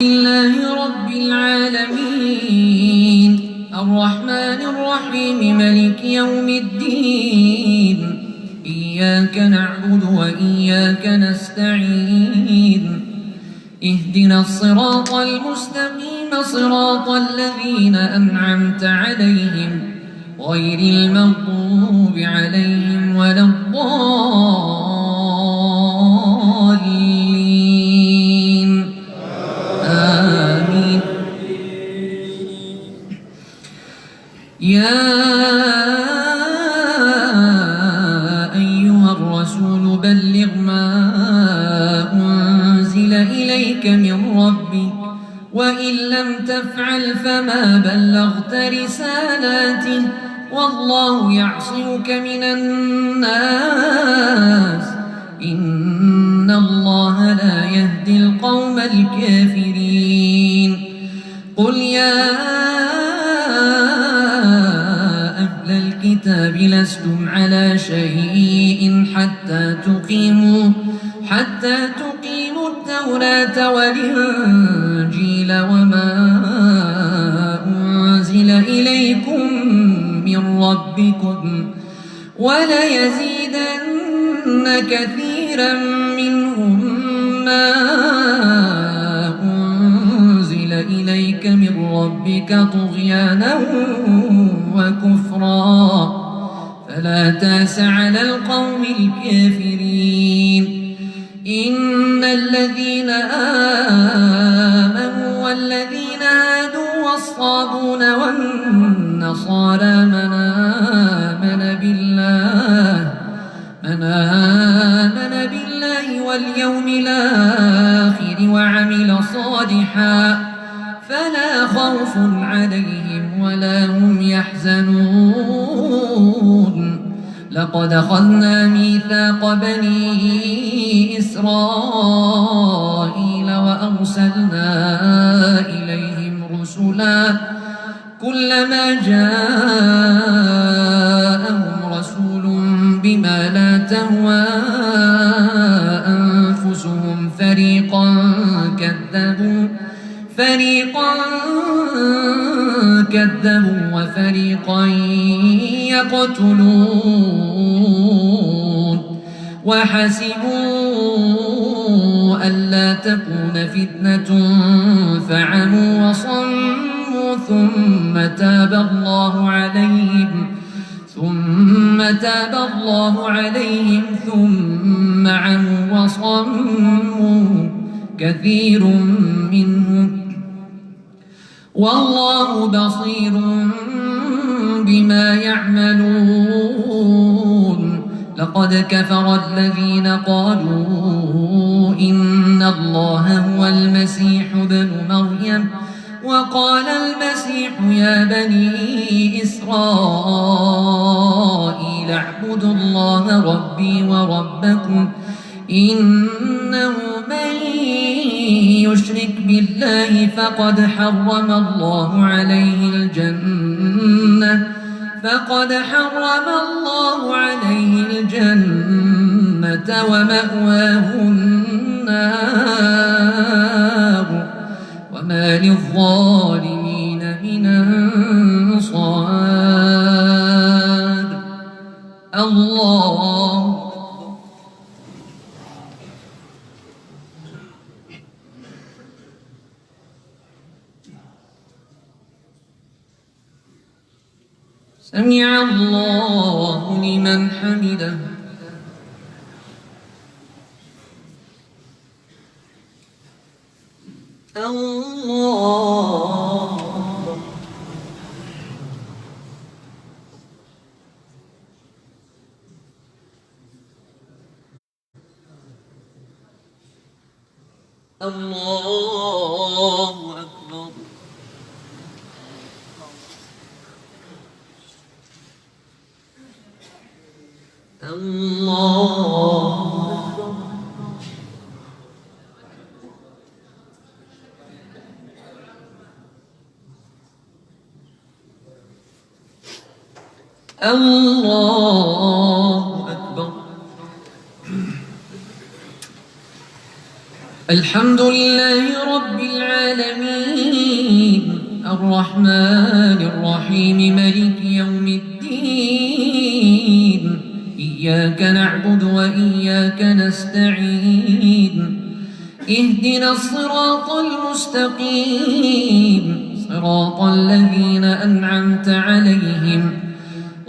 لله رب العالمين الرحمن الرحيم ملك يوم الدين إياك نعبد وإياك نستعين اهدنا الصراط المستقيم صراط الذين أنعمت عليهم غير المغضوب عليهم ولا الضالين آمين. يا أيها الرسول بلغ ما أنزل إليك من ربك وإن لم تفعل فما بلغت رسالاته والله يعصمك من الناس إن الله لا يهدي القوم الكافرين. قل يا أهل الكتاب لستم على شيء حتى تقيموا التوراة والإنجيل وما أنزل إليكم من ربكم وليزيدن كثيرا منهم ما أنزل إليك من ربك طغيانا وكفرا فلا تأس على القوم الكافرين. إن الذين آمنوا والذين هادوا والصابون والنصارى من آمن بالله واليوم الآخر وعمل صالحا فلا خوف عليهم ولا هم يحزنون. لقد أخذنا ميثاق بني إسرائيل وأرسلنا إليهم رسلا كلما جاءهم رسول بما لا تهوى أنفسهم فريقا كذبوا وفريقا يقتلون وحسبوا ألا تكون فتنة فعموا وصموا ثم تاب الله عليهم ثم عموا وصموا كثير منهم والله بصير بما يعملون. لقد كفر الذين قالوا إن الله هو المسيح ابن مريم وقال المسيح يا بني إسرائيل اعبدوا الله ربي وربكم إنه من يشرك بالله فقد حرم الله عليه الجنة ومأواه النار وما للظالمين من أنصار. الله سمع الله لمن حمده. الله الله أكبر. الله أكبر. الحمد لله رب العالمين العالمين الرحمن الرحيم مالك يوم الدين إياك نعبد وإياك نستعين اهدنا الصراط المستقيم صراط الذين أنعمت عليهم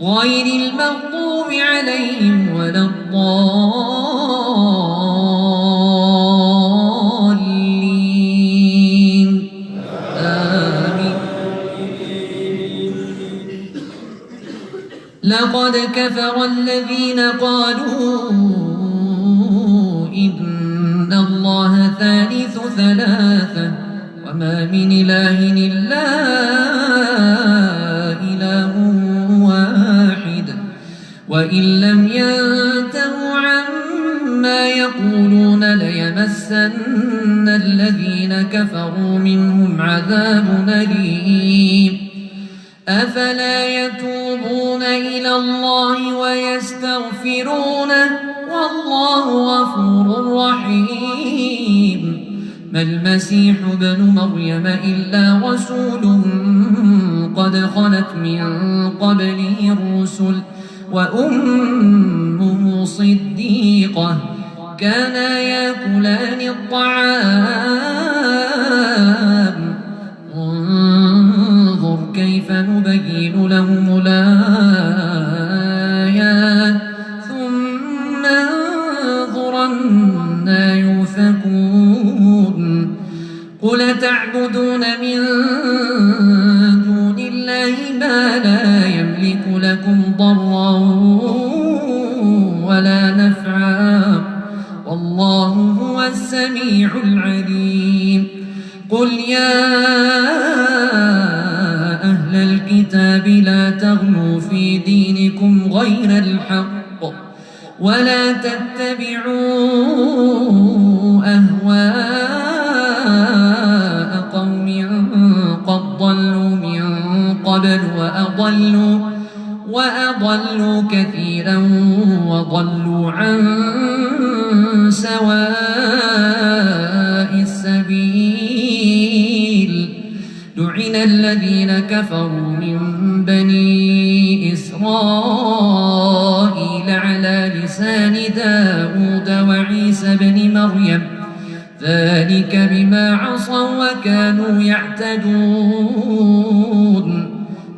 غير المغضوب عليهم ولا الضالين آمين. لقد كفر الذين قالوا إن الله ثالث ثلاثة وما من إله إلا إله واحد وإن لم ينتهوا عما يقولون ليمسن الذين كفروا منهم عذاب أليم أفلا يتوبون إلى الله ويستغفرونه والله غفور رحيم ما المسيح ابن مريم إلا رسول قد خلت من قبله الرسل وأمه صديقة كانا يأكلان الطعام انظر كيف نبين لهم الآيات ثم انظر أنى يؤفكون قل تعبدون من دون الله ما لا يملك لكم ضرا ولا نفعا والله هو السميع العليم قل يا أهل الكتاب لا تغلوا في دينكم غير الحق ولا تتبعوا أهواء قوم قد ضلوا من قبل وأضلوا كثيرا وضلوا عن سواء السبيل لعن الذين كفروا من بني إسرائيل على لسان داود وعيسى بن مريم ذلك بما عصوا وكانوا يعتدون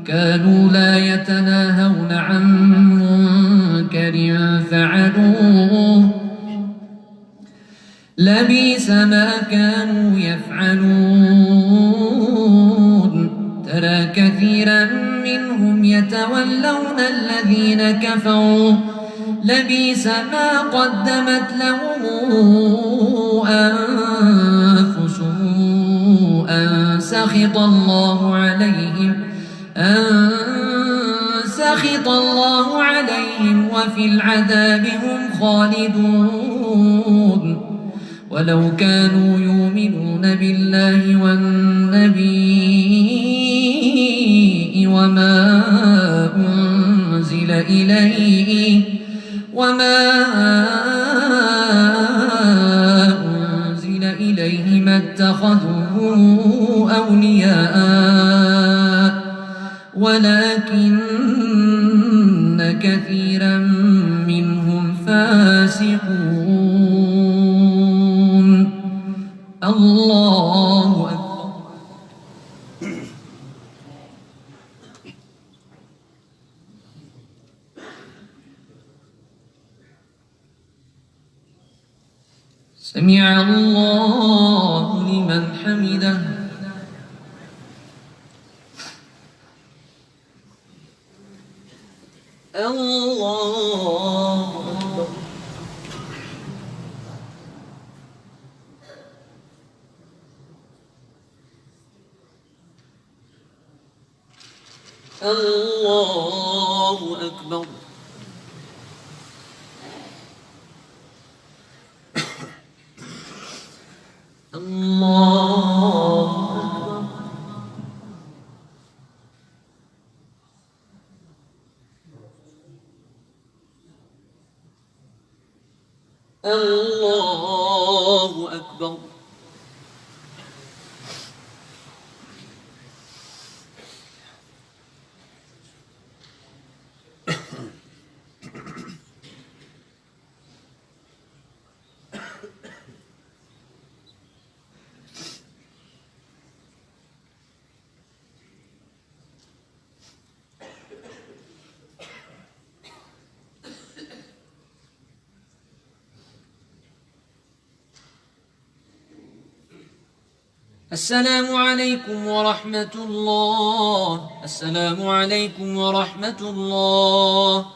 كانوا لا يتناهون عن منكر فعلوه لبئس ما كانوا يفعلون ترى كثيرا منهم يتولون الذين كفروا لبئس ما قدمت لهم أنفسهم أن سخط الله عليهم وفي العذاب هم خالدون ولو كانوا يؤمنون بالله والنبي وما أنزل إليه ما اتخذوه أولياء ولكن كثيرا منهم فاسقون الله أكبر سمع الله لمن حمده الله أكبر الله أكبر الله أكبر الله أكبر السلام عليكم ورحمة الله. السلام عليكم ورحمة الله.